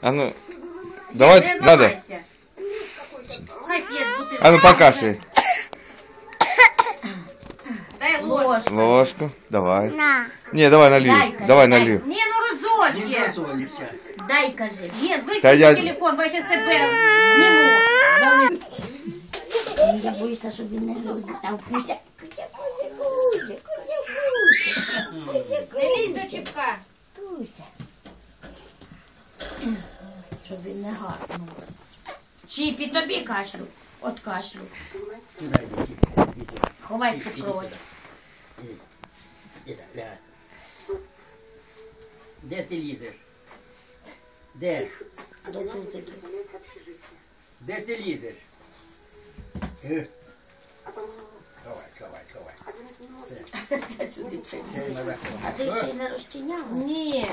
А ну, давай, надо. А ну, покашляй. Дай ложку. Ложку, давай. На. Не, давай налью. Дай, Давай дай. налью. Не, ну Не разольте. засолишься. Дай, кажи. Нет, Та я- выкинь телефон, бо я сейчас тебе сниму. Я боюся, щоб він не розбив. Там Куся. Куся. Не лізь до чіпка. Куся. Щоб він не гаркнув. Чіпі, тобі кашлю. От кашлю. Сюда иди. Ховайся під проводь. Лягай. Де ти лізеш? Де? До цуциків. Де ти лізеш? Ховай. Це сюди це. Це назад. А ти ще й не розчиняла? Ні.